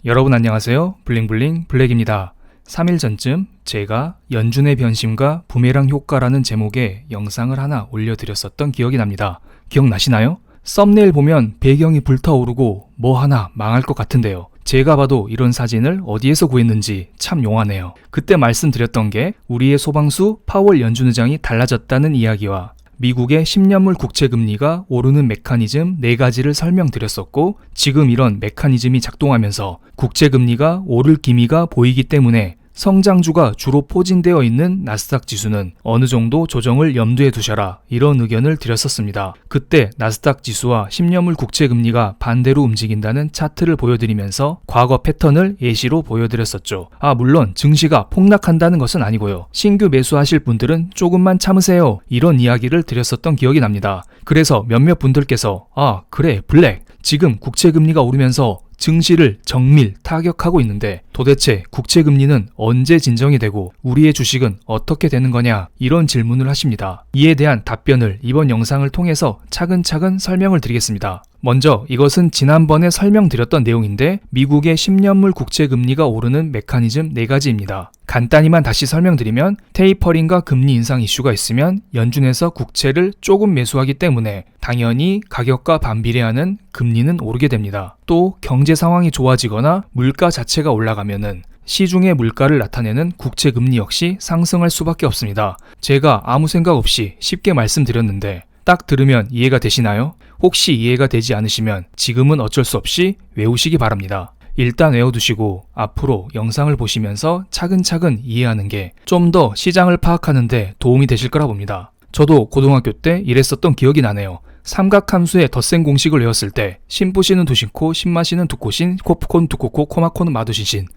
여러분 안녕하세요. 블링블링 블랙입니다. 3일 전쯤 제가 연준의 변심과 부메랑 효과라는 제목의 영상을 하나 올려드렸었던 기억이 납니다. 기억나시나요? 썸네일 보면 배경이 불타오르고 뭐 하나 망할 것 같은데요. 제가 봐도 이런 사진을 어디에서 구했는지 참 용하네요. 그때 말씀드렸던 게 우리의 소방수 파월 연준 의장이 달라졌다는 이야기와 미국의 10년물 국채금리가 오르는 메커니즘 4가지를 설명드렸었고, 지금 이런 메커니즘이 작동하면서 국채금리가 오를 기미가 보이기 때문에 성장주가 주로 포진되어 있는 나스닥 지수는 어느 정도 조정을 염두에 두셔라, 이런 의견을 드렸었습니다. 그때 나스닥 지수와 10년물 국채금리가 반대로 움직인다는 차트를 보여드리면서 과거 패턴을 예시로 보여드렸었죠. 물론 증시가 폭락한다는 것은 아니고요. 신규 매수하실 분들은 조금만 참으세요, 이런 이야기를 드렸었던 기억이 납니다. 그래서 몇몇 분들께서 그래 블랙, 지금 국채금리가 오르면서 증시를 정밀 타격하고 있는데 도대체 국채금리는 언제 진정이 되고 우리의 주식은 어떻게 되는 거냐, 이런 질문을 하십니다. 이에 대한 답변을 이번 영상을 통해서 차근차근 설명을 드리겠습니다. 먼저 이것은 지난번에 설명드렸던 내용인데 미국의 10년물 국채금리가 오르는 메커니즘 4가지입니다. 간단히만 다시 설명드리면 테이퍼링과 금리 인상 이슈가 있으면 연준에서 국채를 조금 매수하기 때문에 당연히 가격과 반비례하는 금리는 오르게 됩니다. 또 경제 상황이 좋아지거나 물가 자체가 올라가면은 시중의 물가를 나타내는 국채금리 역시 상승할 수밖에 없습니다. 제가 아무 생각 없이 쉽게 말씀드렸는데 딱 들으면 이해가 되시나요? 혹시 이해가 되지 않으시면 지금은 어쩔 수 없이 외우시기 바랍니다. 일단 외워두시고 앞으로 영상을 보시면서 차근차근 이해하는 게 좀 더 시장을 파악하는 데 도움이 되실 거라 봅니다. 저도 고등학교 때 이랬었던 기억이 나네요. 삼각함수의 덧셈 공식을 외웠을 때 신부시는 두신코, 신마시는 두코신, 코프콘 두코코, 코마코는 마두신신.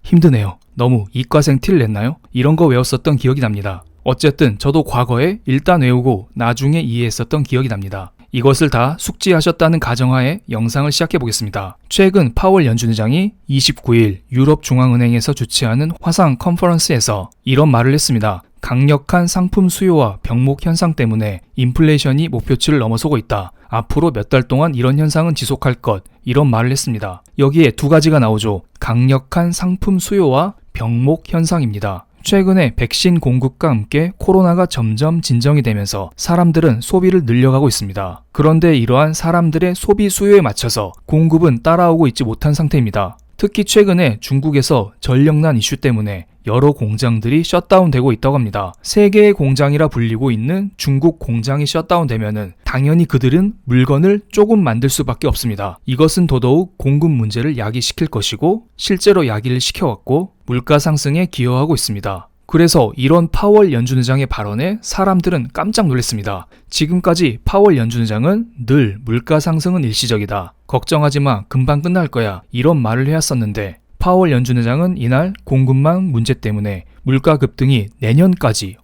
힘드네요. 너무 이과생 티를 냈나요? 이런 거 외웠었던 기억이 납니다. 어쨌든 저도 과거에 일단 외우고 나중에 이해했었던 기억이 납니다. 이것을 다 숙지하셨다는 가정하에 영상을 시작해 보겠습니다. 최근 파월 연준 의장이 29일 유럽중앙은행에서 주최하는 화상 컨퍼런스에서 이런 말을 했습니다. 강력한 상품 수요와 병목 현상 때문에 인플레이션이 목표치를 넘어서고 있다. 앞으로 몇 달 동안 이런 현상은 지속할 것, 이런 말을 했습니다. 여기에 2가지가 나오죠. 강력한 상품 수요와 병목 현상입니다. 최근에 백신 공급과 함께 코로나가 점점 진정이 되면서 사람들은 소비를 늘려가고 있습니다. 그런데 이러한 사람들의 소비 수요에 맞춰서 공급은 따라오고 있지 못한 상태입니다. 특히 최근에 중국에서 전력난 이슈 때문에 여러 공장들이 셧다운되고 있다고 합니다. 세계의 공장이라 불리고 있는 중국 공장이 셧다운되면은 당연히 그들은 물건을 조금 만들 수밖에 없습니다. 이것은 더더욱 공급 문제를 야기시킬 것이고 실제로 야기를 시켜왔고 물가 상승에 기여하고 있습니다. 그래서 이런 파월 연준 의장의 발언에 사람들은 깜짝 놀랐습니다. 지금까지 파월 연준 의장은 늘 물가 상승은 일시적이다, 걱정하지 마, 금방 끝날 거야, 이런 말을 해왔었는데 파월 연준 의장은 이날 공급망 문제 때문에 물가 급등이 내년까지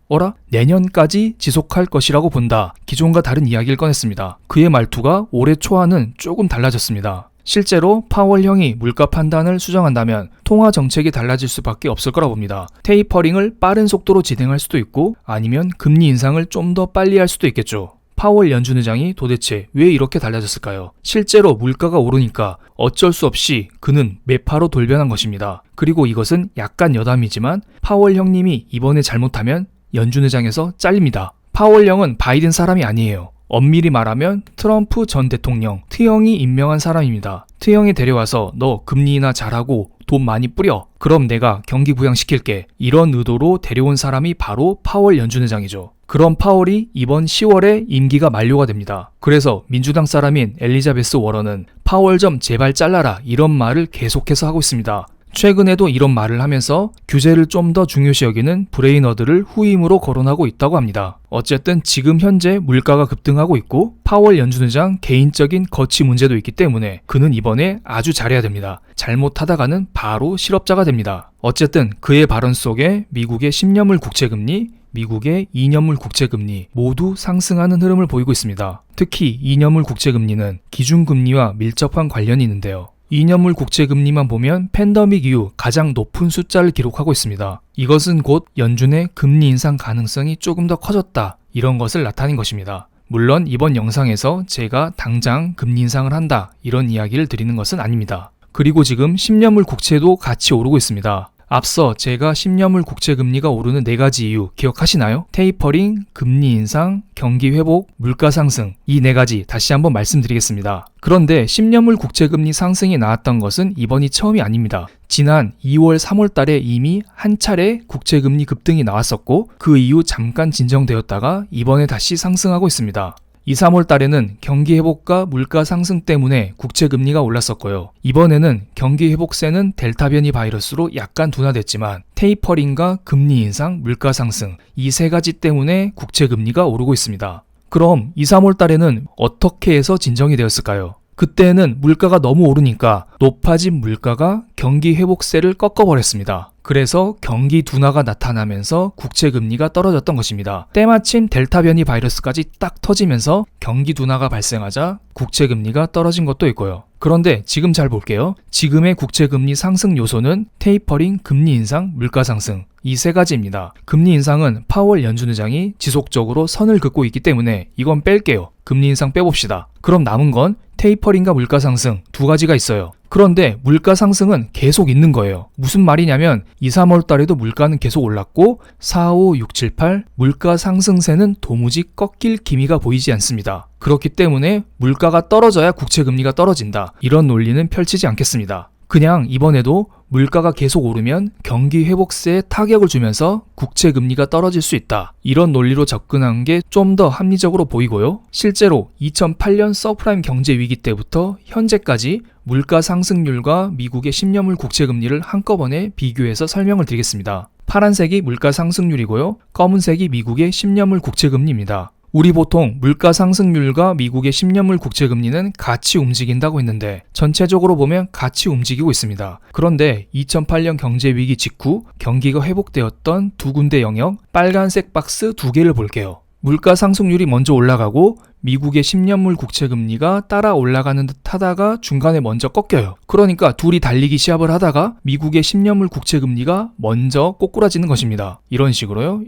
지속할 것이라고 본다, 기존과 다른 이야기를 꺼냈습니다. 그의 말투가 올해 초와는 조금 달라졌습니다. 실제로 파월 형이 물가 판단을 수정한다면 통화 정책이 달라질 수밖에 없을 거라 봅니다. 테이퍼링을 빠른 속도로 진행할 수도 있고 아니면 금리 인상을 좀 더 빨리 할 수도 있겠죠. 파월 연준 의장이 도대체 왜 이렇게 달라졌을까요? 실제로 물가가 오르니까 어쩔 수 없이 그는 매파로 돌변한 것입니다. 그리고 이것은 약간 여담이지만 파월 형님이 이번에 잘못하면 연준 의장에서 잘립니다. 파월 형은 바이든 사람이 아니에요. 엄밀히 말하면 트럼프 전 대통령 트형이 임명한 사람입니다. 트형이 데려와서 너 금리나 잘하고 돈 많이 뿌려, 그럼 내가 경기 부양시킬게, 이런 의도로 데려온 사람이 바로 파월 연준 의장이죠. 그런 파월이 이번 10월에 임기가 만료가 됩니다. 그래서 민주당 사람인 엘리자베스 워런은 파월 좀 제발 잘라라, 이런 말을 계속해서 하고 있습니다. 최근에도 이런 말을 하면서 규제를 좀 더 중요시 여기는 브레이너드를 후임으로 거론하고 있다고 합니다. 어쨌든 지금 현재 물가가 급등하고 있고 파월 연준 의장 개인적인 거치 문제도 있기 때문에 그는 이번에 아주 잘해야 됩니다. 잘못하다가는 바로 실업자가 됩니다. 어쨌든 그의 발언 속에 미국의 10년물 국채금리, 미국의 2년물 국채금리 모두 상승하는 흐름을 보이고 있습니다. 특히 2년물 국채금리는 기준금리와 밀접한 관련이 있는데요. 2년물 국채금리만 보면 팬데믹 이후 가장 높은 숫자를 기록하고 있습니다. 이것은 곧 연준의 금리 인상 가능성이 조금 더 커졌다, 이런 것을 나타낸 것입니다. 물론 이번 영상에서 제가 당장 금리 인상을 한다, 이런 이야기를 드리는 것은 아닙니다. 그리고 지금 10년물 국채도 같이 오르고 있습니다. 앞서 제가 10년물 국채 금리가 오르는 4가지 이유 기억하시나요? 테이퍼링, 금리 인상, 경기 회복, 물가 상승, 이 4가지 다시 한번 말씀드리겠습니다. 그런데 10년물 국채 금리 상승이 나왔던 것은 이번이 처음이 아닙니다. 지난 2월, 3월 달에 이미 한 차례 국채 금리 급등이 나왔었고 그 이후 잠깐 진정되었다가 이번에 다시 상승하고 있습니다. 2, 3월 달에는 경기 회복과 물가 상승 때문에 국채 금리가 올랐었고요. 이번에는 경기 회복세는 델타 변이 바이러스로 약간 둔화됐지만 테이퍼링과 금리 인상, 물가 상승 이 3가지 때문에 국채 금리가 오르고 있습니다. 그럼 2, 3월 달에는 어떻게 해서 진정이 되었을까요? 그때는 물가가 너무 오르니까 높아진 물가가 경기 회복세를 꺾어버렸습니다. 그래서 경기 둔화가 나타나면서 국채 금리가 떨어졌던 것입니다. 때마침 델타 변이 바이러스까지 딱 터지면서 경기 둔화가 발생하자 국채 금리가 떨어진 것도 있고요. 그런데 지금 잘 볼게요. 지금의 국채 금리 상승 요소는 테이퍼링, 금리 인상, 물가 상승 이 3가지입니다. 금리 인상은 파월 연준 의장이 지속적으로 선을 긋고 있기 때문에 이건 뺄게요. 금리 인상 빼봅시다. 그럼 남은 건 테이퍼링과 물가 상승 2가지가 있어요. 그런데 물가 상승은 계속 있는 거예요. 무슨 말이냐면 2, 3월 달에도 물가는 계속 올랐고 4, 5, 6, 7, 8 물가 상승세는 도무지 꺾일 기미가 보이지 않습니다. 그렇기 때문에 물가가 떨어져야 국채 금리가 떨어진다. 이런 논리는 펼치지 않겠습니다. 그냥 이번에도 물가가 계속 오르면 경기 회복세에 타격을 주면서 국채 금리가 떨어질 수 있다. 이런 논리로 접근한 게 좀 더 합리적으로 보이고요. 실제로 2008년 서프라임 경제 위기 때부터 현재까지 물가 상승률과 미국의 10년물 국채 금리를 한꺼번에 비교해서 설명을 드리겠습니다. 파란색이 물가 상승률이고요. 검은색이 미국의 10년물 국채 금리입니다. 우리 보통 물가 상승률과 미국의 10년물 국채 금리는 같이 움직인다고 했는데 전체적으로 보면 같이 움직이고 있습니다. 그런데 2008년 경제 위기 직후 경기가 회복되었던 2군데 영역 빨간색 박스 2개를 볼게요. 물가 상승률이 먼저 올라가고 미국의 10년물 국채 금리가 따라 올라가는 듯 하다가 중간에 먼저 꺾여요. 그러니까 둘이 달리기 시합을 하다가 미국의 10년물 국채 금리가 먼저 꼬꾸라지는 것입니다. 이런 식으로요.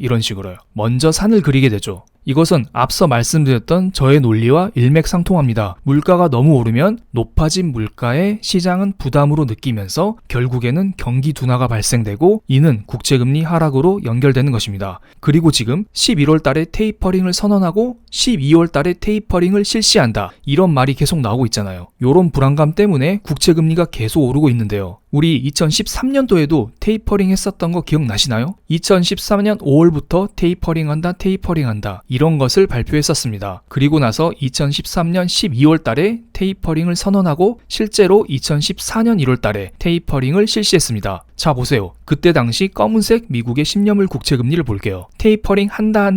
먼저 산을 그리게 되죠. 이것은 앞서 말씀드렸던 저의 논리와 일맥상통합니다. 물가가 너무 오르면 높아진 물가에 시장은 부담으로 느끼면서 결국에는 경기 둔화가 발생되고 이는 국채금리 하락으로 연결되는 것입니다. 그리고 지금 11월 달에 테이퍼링을 선언하고 12월 달에 테이퍼링을 실시한다. 이런 말이 계속 나오고 있잖아요. 이런 불안감 때문에 국채금리가 계속 오르고 있는데요. 우리 2013년도에도 테이퍼링 했었던 거 기억나시나요? 2013년 5월부터 테이퍼링 한다 이런 것을 발표했었습니다. 그리고 나서 2013년 12월 달에 테이퍼링을 선언하고 실제로 2014년 1월 달에 테이퍼링을 실시했습니다. 자 보세요. 그때 당시 검은색 미국의 10년물 국채금리를 볼게요. 테이퍼링 한다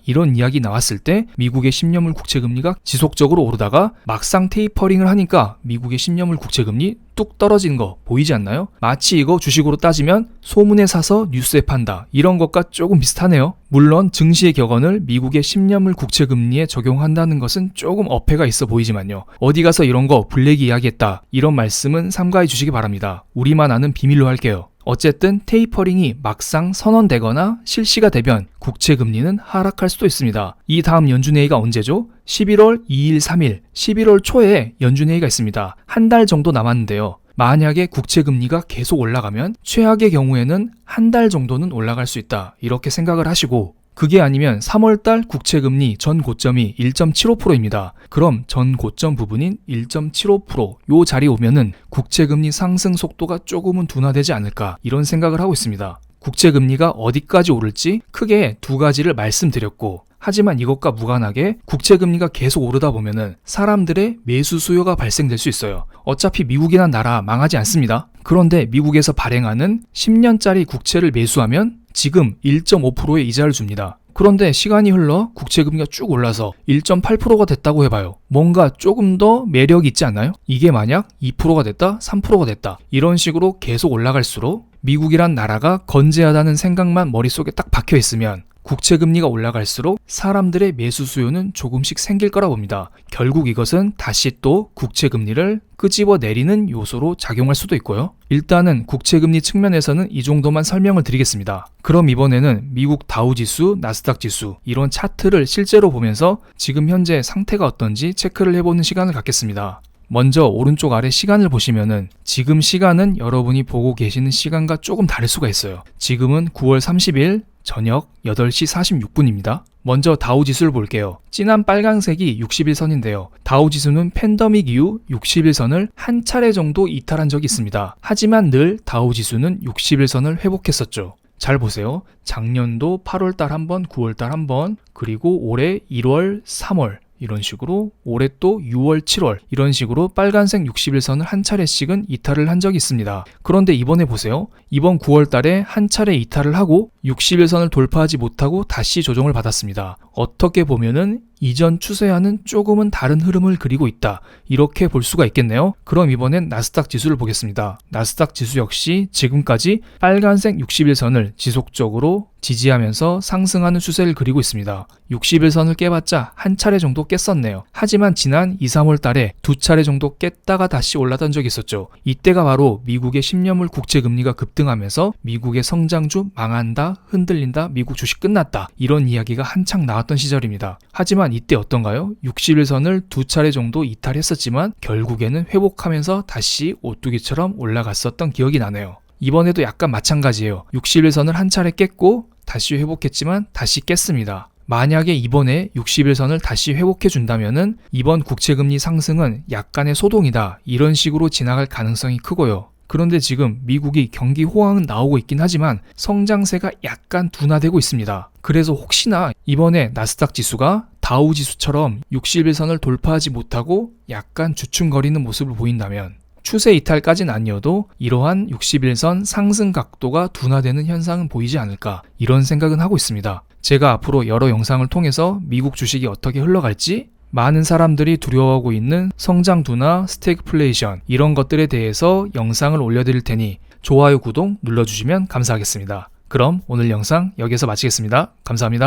이런 이야기 나왔을 때 미국의 10년물 국채금리가 지속적으로 오르다가 막상 테이퍼링을 하니까 미국의 10년물 국채금리 뚝 떨어지는 거 보이지 않나요? 마치 이거 주식으로 따지면 소문에 사서 뉴스에 판다 이런 것과 조금 비슷하네요. 물론 증시의 격언을 미국의 10년물 국채금리에 적용한다는 것은 조금 어폐가 있어 보이지만요. 어디 가서 이런 거 블랙이 이야기했다 이런 말씀은 삼가해 주시기 바랍니다. 우리만 아는 비밀로 할게요. 어쨌든 테이퍼링이 막상 선언되거나 실시가 되면 국채금리는 하락할 수도 있습니다. 이 다음 연준회의가 언제죠? 11월 2일, 3일, 11월 초에 연준회의가 있습니다. 한 달 정도 남았는데요. 만약에 국채금리가 계속 올라가면 최악의 경우에는 한 달 정도는 올라갈 수 있다. 이렇게 생각을 하시고 그게 아니면 3월달 국채금리 전 고점이 1.75%입니다. 그럼 전 고점 부분인 1.75% 요 자리 오면은 국채금리 상승 속도가 조금은 둔화되지 않을까 이런 생각을 하고 있습니다. 국채금리가 어디까지 오를지 크게 2가지를 말씀드렸고 하지만 이것과 무관하게 국채금리가 계속 오르다 보면은 사람들의 매수 수요가 발생될 수 있어요. 어차피 미국이란 나라 망하지 않습니다. 그런데 미국에서 발행하는 10년짜리 국채를 매수하면 지금 1.5%의 이자를 줍니다. 그런데 시간이 흘러 국채금리가 쭉 올라서 1.8%가 됐다고 해봐요. 뭔가 조금 더 매력이 있지 않나요? 이게 만약 2%가 됐다, 3%가 됐다 이런 식으로 계속 올라갈수록 미국이란 나라가 건재하다는 생각만 머릿속에 딱 박혀 있으면 국채금리가 올라갈수록 사람들의 매수 수요는 조금씩 생길 거라 봅니다. 결국 이것은 다시 또 국채금리를 끄집어 내리는 요소로 작용할 수도 있고요. 일단은 국채금리 측면에서는 이 정도만 설명을 드리겠습니다. 그럼 이번에는 미국 다우지수, 나스닥 지수 이런 차트를 실제로 보면서 지금 현재 상태가 어떤지 체크를 해보는 시간을 갖겠습니다. 먼저 오른쪽 아래 시간을 보시면은 지금 시간은 여러분이 보고 계시는 시간과 조금 다를 수가 있어요. 지금은 9월 30일 저녁 8시 46분입니다. 먼저 다우지수를 볼게요. 진한 빨간색이 60일선인데요. 다우지수는 팬데믹 이후 60일선을 한 차례 정도 이탈한 적이 있습니다. 하지만 늘 다우지수는 60일선을 회복했었죠. 잘 보세요. 작년도 8월달 한번, 9월달 한번, 그리고 올해 1월, 3월 이런 식으로, 올해 또 6월, 7월 이런 식으로 빨간색 60일선을 한 차례씩은 이탈을 한 적이 있습니다. 그런데 이번에 보세요. 이번 9월달에 한 차례 이탈을 하고 60일선을 돌파하지 못하고 다시 조정을 받았습니다. 어떻게 보면은 이전 추세와는 조금은 다른 흐름을 그리고 있다, 이렇게 볼 수가 있겠네요. 그럼 이번엔 나스닥 지수를 보겠습니다. 나스닥 지수 역시 지금까지 빨간색 60일선을 지속적으로 지지하면서 상승하는 추세를 그리고 있습니다. 60일선을 깨봤자 한 차례 정도 깼었네요. 하지만 지난 2, 3월 달에 두 차례 정도 깼다가 다시 올라간 적이 있었죠. 이때가 바로 미국의 10년물 국채금리가 급등하면서 미국의 성장주 망한다, 흔들린다, 미국 주식 끝났다, 이런 이야기가 한창 나왔던 시절입니다. 하지만 이때 어떤가요? 60일선을 두 차례 정도 이탈했었지만 결국에는 회복하면서 다시 오뚜기처럼 올라갔었던 기억이 나네요. 이번에도 약간 마찬가지예요. 60일선을 한 차례 깼고 다시 회복했지만 다시 깼습니다. 만약에 이번에 60일선을 다시 회복해 준다면은 이번 국채금리 상승은 약간의 소동이다, 이런 식으로 지나갈 가능성이 크고요. 그런데 지금 미국이 경기 호황은 나오고 있긴 하지만 성장세가 약간 둔화되고 있습니다. 그래서 혹시나 이번에 나스닥 지수가 다우 지수처럼 60일선을 돌파하지 못하고 약간 주춤거리는 모습을 보인다면, 추세 이탈까지는 아니어도 이러한 60일선 상승 각도가 둔화되는 현상은 보이지 않을까, 이런 생각은 하고 있습니다. 제가 앞으로 여러 영상을 통해서 미국 주식이 어떻게 흘러갈지, 많은 사람들이 두려워하고 있는 성장 둔화, 스태그플레이션 이런 것들에 대해서 영상을 올려드릴 테니 좋아요, 구독 눌러주시면 감사하겠습니다. 그럼 오늘 영상 여기서 마치겠습니다. 감사합니다.